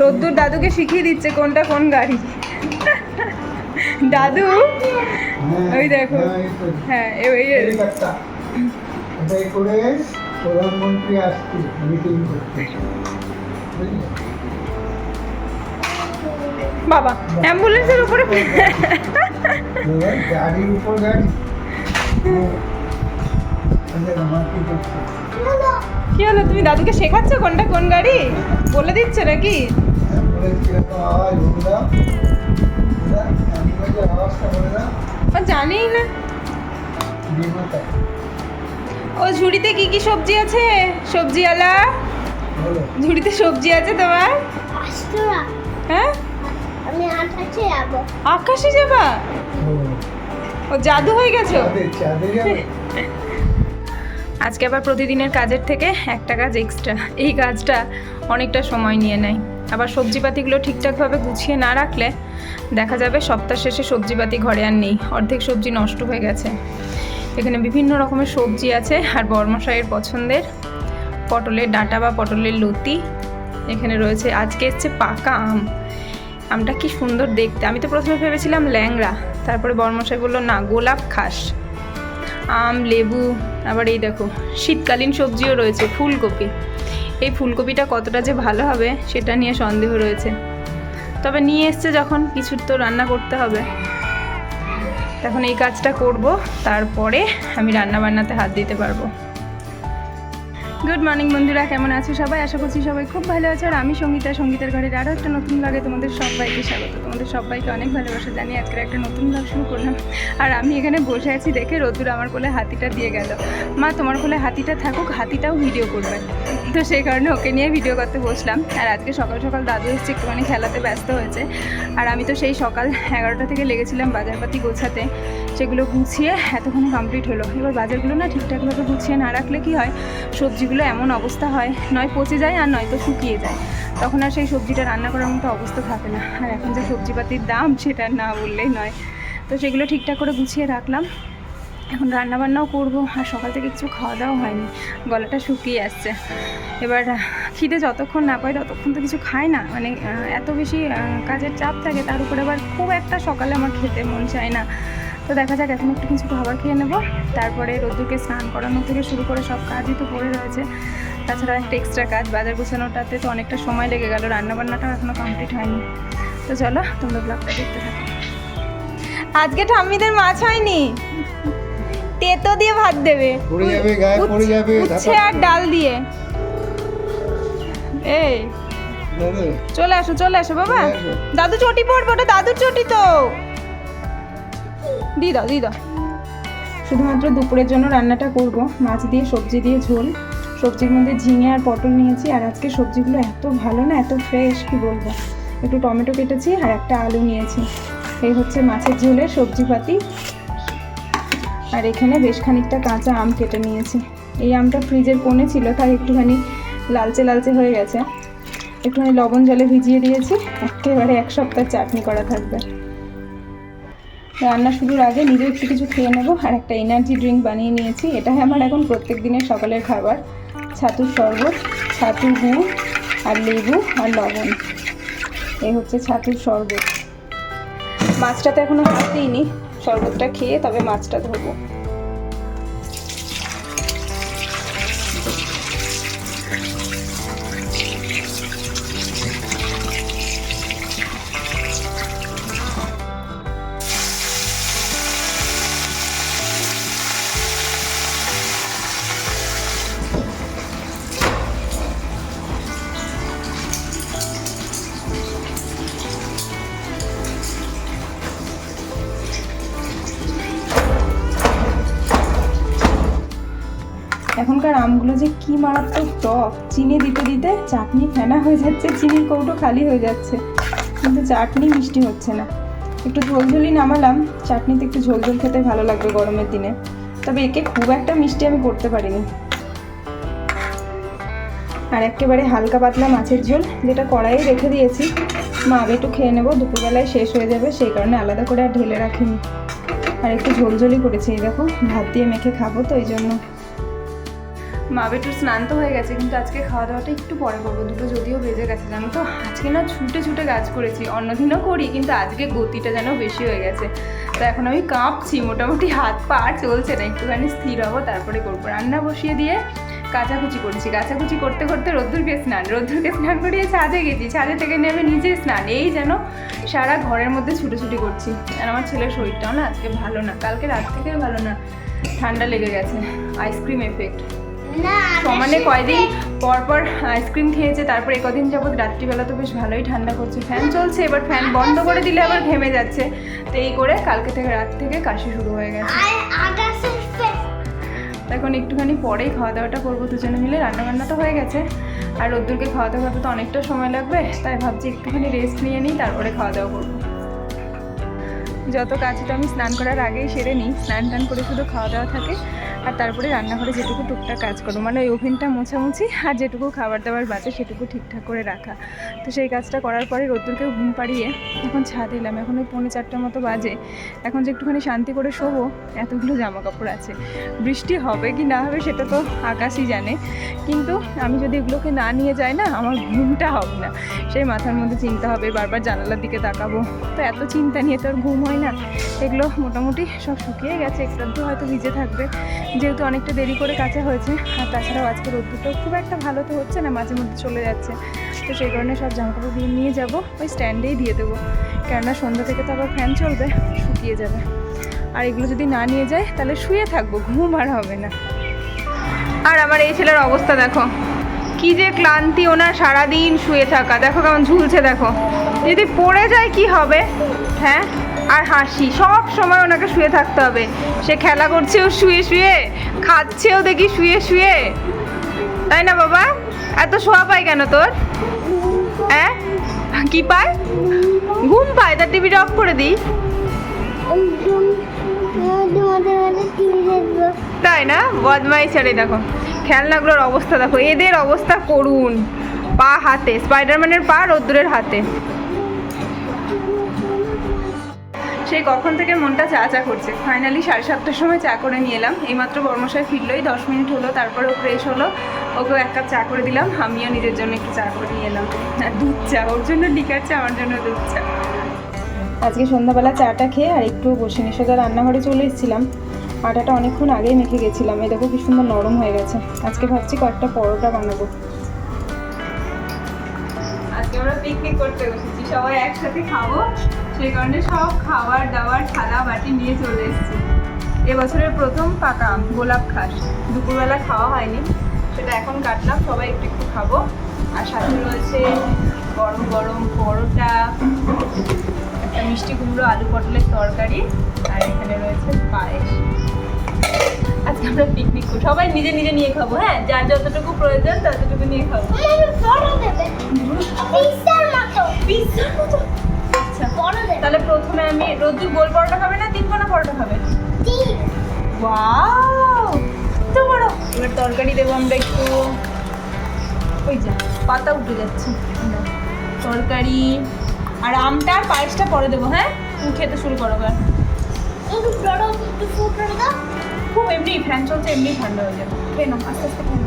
রোদ্দুর দাদুকে শিখিয়ে দিচ্ছে কোনটা কোন গাড়ি। দাদু ওই দেখো, হ্যাঁ এটাই করে প্রধানমন্ত্রী আসছে মিটিং করতে। বাবা অ্যাম্বুলেন্সের উপরে গাড়ির উপর গাড়ি। কি হলো, তুমি দাদুকে শেখাচ্ছ কোনটা কোন গাড়ি বলে দিচ্ছ নাকি? ও জানেই না। ও ঝুড়িতে কি কি সবজি আছে? সবজিওয়ালা ঝুড়িতে সবজি আছে তোমার? হ্যাঁ আমি আকাশে যাব। আকাশে যাবা? ও জাদু হয়ে গেছো। আজকে আবার প্রতিদিনের কাজের থেকে একটা কাজ এক্সট্রা। এই কাজটা অনেকটা সময় নিয়ে নেয়। আবার সবজিপাতিগুলো ঠিকঠাকভাবে গুছিয়ে না রাখলে দেখা যাবে সপ্তাহ শেষে সবজিপাতি ঘরে আর নেই, অর্ধেক সবজি নষ্ট হয়ে গেছে। এখানে বিভিন্ন রকমের সবজি আছে, আর বর্মশাইয়ের পছন্দের পটলের ডাঁটা বা পটলের লতি। এখানে রয়েছে, আজকে এসছে পাকা আম। আমটা কি সুন্দর দেখতে। আমি তো প্রথমে ভেবেছিলাম ল্যাংড়া, তারপরে বর্মশাই বললো না গোলাপ খাস। আম, লেবু, আবার এই দেখো শীতকালীন সবজিও রয়েছে ফুলকপি। এই ফুলকপিটা কতটা যে ভালো হবে সেটা নিয়ে সন্দেহ রয়েছে, তবে নিয়ে এসছে যখন কিছু তো রান্না করতে হবে। এখন এই কাজটা করব, তারপরে আমি রান্না বান্নাতে হাত দিতে পারবো। গুড মর্নিং বন্ধুরা, কেমন আছো সবাই? আশা করছি সবাই খুব ভালো আছে। আর আমি সঙ্গীতার ঘরের আরও একটা নতুন ব্লগে তোমাদের সবাইকে স্বাগত। তোমাদের সবাইকে অনেক ভালোবাসা জানিয়ে আজকে একটা নতুন ব্লগ শুরু করলাম। আর আমি এখানে বসে আছি দেখে রোদ্দুর আমার কোলে হাতিটা দিয়ে গেল। মা তোমার কোলে হাতিটা থাকুক, হাতিটাও ভিডিও করবে। তো সেই কারণে ওকে নিয়ে ভিডিও করতে বসলাম। আর আজকে সকাল সকাল দাদু এসছে, একটুখানি খেলাতে ব্যস্ত হয়েছে। আর আমি তো সেই সকাল 11টা থেকে লেগেছিলাম বাজারপাতি গোছাতে। সেগুলো গুছিয়ে এতক্ষণ কমপ্লিট হলো। এবার বাজারগুলো না ঠিকঠাকভাবে গুছিয়ে না রাখলে কি হয়, সবজিগুলো এমন অবস্থা হয়, নয় পচে যায় আর নয়তো শুকিয়ে যায়। তখন আর সেই সবজিটা রান্না করার মতো অবস্থা থাকে না। আর এখন যে সবজিপাতির দাম সেটা না বললেই নয়। তো সেগুলো ঠিকঠাক করে গুছিয়ে রাখলাম। এখন রান্নাবান্নাও করবো। আর সকাল থেকে কিছু খাওয়া দাওয়া হয়নি, গলাটা শুকিয়ে আসছে। এবার খিদে যতক্ষণ না পাই ততক্ষণ তো কিছু খাই না, মানে এত বেশি কাজের চাপ থাকে, তার উপরে আবার খুব একটা সকালে আমার খেতে মন চায় না। তো দেখা যাক এখন একটু কিছু খাবার খেয়ে নেবো, তারপরে রোদ্দুরকে স্নান করানো থেকে শুরু করে সব কাজই তো পড়ে রয়েছে। তাছাড়া একটা এক্সট্রা কাজ বাজার গোছানোটাতে তো অনেকটা সময় লেগে গেল, রান্নাবান্নাটাও এখনও কমপ্লিট হয়নি। তো চলো তোমরা ব্লগটা দেখতে থাকো। আজকে ঠাম্মিদের মাছ হয়নি, তেতো দিয়ে ভাত দেবে, উচ্ছে আর ডাল দিয়ে। এই চলে আসো বাবা। দাদু চটি পড়বে, ওটা দাদুর চটি তো। দিয়ে দাও। শুধুমাত্র দুপুরের জন্য রান্নাটা করব, মাছ দিয়ে সবজি দিয়ে ঝোল। সবজির মধ্যে ঝিঙে আর পটল নিয়েছি। আর আজকে সবজিগুলো এত ভালো না, এত ফ্রেশ, কি বলবো। একটু টমেটো কেটেছি আর একটা আলু নিয়েছি। এই হচ্ছে মাছের ঝোলের সবজিপাতি। আর এখানে বেশ খানিকটা কাঁচা আম কেটে নিয়েছি। এই আমটা ফ্রিজের কোণে ছিল, তাই একটুখানি লালচে হয়ে গেছে। একটুখানি লবণ জলে ভিজিয়ে দিয়েছি, একেবারে 1 সপ্তাহ চাটনি করা থাকবে। রান্না শুরুর আগে নিজেও একটু কিছু খেয়ে নেবো। আর একটা এনার্জি ড্রিঙ্ক বানিয়ে নিয়েছি, এটাই আমার এখন প্রত্যেক দিনের সকালের খাবার। ছাতুর শরবত, ছাতুর গুড় আর লেবু আর লবণ। এই হচ্ছে ছাতুর শরবত। মাছটাতে এখনও হাত দিইনি, শরবতটা খেয়ে তবে মাছটা ধরবো। এখনকার আমগুলো যে কি মারাত্মক টক, চিনি দিতে দিতে চাটনি ফেনা হয়ে যাচ্ছে, চিনির কৌটো খালি হয়ে যাচ্ছে, কিন্তু চাটনি মিষ্টি হচ্ছে না। একটু ঝোলঝোলই নামালাম, চাটনিতে একটু ঝোলঝোল খেতে ভালো লাগবে গরমের দিনে। তবে একে খুব একটা মিষ্টি আমি করতে পারিনি। আর একেবারে হালকা পাতলা মাছের ঝোল, যেটা কড়াইয়ে রেখে দিয়েছি। মা আগে একটু খেয়ে নেবো, দুপুরবেলায় শেষ হয়ে যাবে, সেই কারণে আলাদা করে আর ঢেলে রাখিনি। আর একটু ঝোলঝোলই করেছি, এই দেখো ভাত দিয়ে মেখে খাবো তো এই জন্য। মা বেটুর স্নান তো হয়ে গেছে, কিন্তু আজকে খাওয়া দাওয়াটা একটু পরে করবো। দুটো যদিও বেজে গেছে, জানো তো আজকে না ছুটে ছুটে কাজ করেছি। অন্যদিনও করি, কিন্তু আজকে গতিটা যেন বেশি হয়ে গেছে। তো এখন আমি কাঁপছি, মোটামুটি হাত পা আর চলছে না, একটুখানি স্থির হবো তারপরে করবো। রান্না বসিয়ে দিয়ে কাচাকুচি করছি, কাচাকুচি করতে করতে রোদ্দুরকে স্নান করিয়ে ছাদে গেছি, ছাদে থেকে নেমে নিজে স্নান, এই যেন সারা ঘরের মধ্যে ছুটোছুটি করছি। আর আমার ছেলের শরীরটাও না আজকে ভালো না, কালকে রাত থেকে ভালো না, ঠান্ডা লেগে গেছে, আইসক্রিম এফেক্ট। না সমানে কয়দিন পর পর আইসক্রিম খেয়েছে, তারপর কদিন যাবৎ রাত্রিবেলা তো বেশ ভালোই ঠান্ডা করছে, ফ্যান চলছে, এবার ফ্যান বন্ধ করে দিলে আবার ঘেমে যাচ্ছে। তো এই করে কালকে থেকে রাত থেকে কাশি শুরু হয়ে গেছে। এখন একটুখানি পরেই খাওয়া দাওয়াটা করবো দুজনে মিলে, রান্নাবান্না তো হয়ে গেছে, আর রোদ্দুরকে খাওয়াতে খাওয়াতে তো অনেকটা সময় লাগবে, তাই ভাবছি একটুখানি রেস্ট নিয়ে নিই, তারপরে খাওয়া দাওয়া করবো। যত কাজ তো আমি স্নান করার আগেই সেরে নিই, স্নান টান করে শুধু খাওয়া দাওয়া থাকে, আর তারপরে রান্নাঘরে যেটুকু টুকটাক কাজ করবো, মানে ওই ওভেনটা মোছামুছি আর যেটুকু খাবার দাবার বাঁচে সেটুকু ঠিকঠাক করে রাখা। তো সেই কাজটা করার পরে রোদ্দুরকেও ঘুম পাড়িয়ে এখন ছাদ এলাম। এখন ওই 3:45 মতো বাজে, এখন যে একটুখানি শান্তি করে শোবো, এতগুলো জামা কাপড় আছে। বৃষ্টি হবে কি না হবে সেটা তো আকাশই জানে, কিন্তু আমি যদি এগুলোকে না নিয়ে যাই না, আমার ঘুমটা হবে না, সেই মাথার মধ্যে চিন্তা হবে, বারবার জানালার দিকে তাকাবো, তো এত চিন্তা নিয়ে তো আর ঘুম হয় না। এগুলো মোটামুটি সব শুকিয়ে গেছে, একটু হয়তো ভিজে থাকবে, যেহেতু অনেকটা দেরি করে কাঁচা হয়েছে। আর তাছাড়াও আজকে রোদ্দুরটাও খুব একটা ভালো তো হচ্ছে না, মাঝে মধ্যে চলে যাচ্ছে, তো সেই কারণে সব জামাকাপড় দিয়ে নিয়ে যাবো, ওই স্ট্যান্ডেই দিয়ে দেবো, কেননা সন্ধ্যা থেকে তো আবার ফ্যান চলবে, শুকিয়ে যাবে। আর এগুলো যদি না নিয়ে যায় তাহলে শুয়ে থাকবো, ঘুম আর হবে না। আর আমার এই ছেলের অবস্থা দেখো, কি যে ক্লান্তি ওনার, সারাদিন শুয়ে থাকা, দেখো কেমন ঝুলছে, দেখো যদি পড়ে যায় কি হবে। হ্যাঁ, আর হাসি, সব সময় ওনাকে শুয়ে থাকতে হবে, সে খেলা করছেও শুয়ে শুয়ে, খাচ্ছেও দেখি শুয়ে শুয়ে, তাই না বাবা? এত শোয়া পায় কেন তোর? হ্যাঁ, কি পায়? ঘুম পায়, তার টিভিটা অফ করে দিই, তাই না? বদমাইশ। আরে দেখো খেলনাগুলোর অবস্থা দেখো, এদের অবস্থা করুন, পা হাতে, স্পাইডারম্যানের পা রোদ্দুরের হাতে। সেই কখন থেকে মনটা চা চা করছে, ফাইনালি 7:30টার সময় চা করে নিয়ে এলাম। এইমাত্র বর্মশাই ফিরলোই, 10 মিনিট হলো, তারপরে ও ফ্রেশ হলো, ওকেও 1 কাপ চা করে দিলাম, আমিও নিজের জন্য একটু চা করে নিয়ে এলাম, আর দুধ চা, ওর জন্য লিকার চা, আমার জন্য দুধ চা। আজকে সন্ধ্যাবেলা চাটা খেয়ে আর একটু বসিনি, সোজা রান্নাঘরে চলে এসেছিলাম। আটাটা অনেকক্ষণ আগেই মেখে গেছিলাম, এই দেখো কি সুন্দর নরম হয়ে গেছে। আজকে ভাবছি কয়েকটা পরোটা বানাবো। আজকে আমরা পিকনিক করতে বসেছি, সবাই একসাথে খাবো, সেই কারণে সব খাবার দাবার থালা বাটি নিয়ে চলে এসেছি। এবছরের প্রথম পাকা গোলাপ খাস, দুপুরবেলা খাওয়া হয়নি, সেটা এখন কাটলাম, সবাই একটু একটু খাবো। আর সাথে রয়েছে গরম গরম পরোটা, একটা মিষ্টি কুমড়ো আলু পটলের তরকারি, আর এখানে রয়েছে পায়েস। আজকে আমরা পিকনিক করবো, সবাই নিজে নিজে নিয়ে খাবো, হ্যাঁ, যার যতটুকু প্রয়োজন ততটুকু নিয়ে খাবো। আচ্ছা, তাহলে প্রথমে আমি, রোদ্দুর গোল পরোটা খাবে না 3 কোনা পরোটা খাবে? ওয়াও, তো বড়। এবার তরকারি দেবো আমরা একটু, ওই যা পাতা উঠে যাচ্ছে, তরকারি আর আমটা আর পায়েসটা পরে দেবো। হ্যাঁ, তুমি খেতে শুরু করো। খুব এমনি ফ্যান চলছে, এমনি ঠান্ডা হয়ে যাবে, খেয়ে নাও আস্তে আস্তে খেয়ে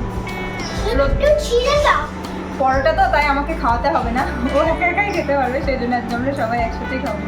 নাও। পরোটা তো তাই আমাকে খাওয়াতে হবে না, ও একা একাই খেতে পারবে, সেই জন্য আজকে আমরা সবাই একসাথেই খাবো।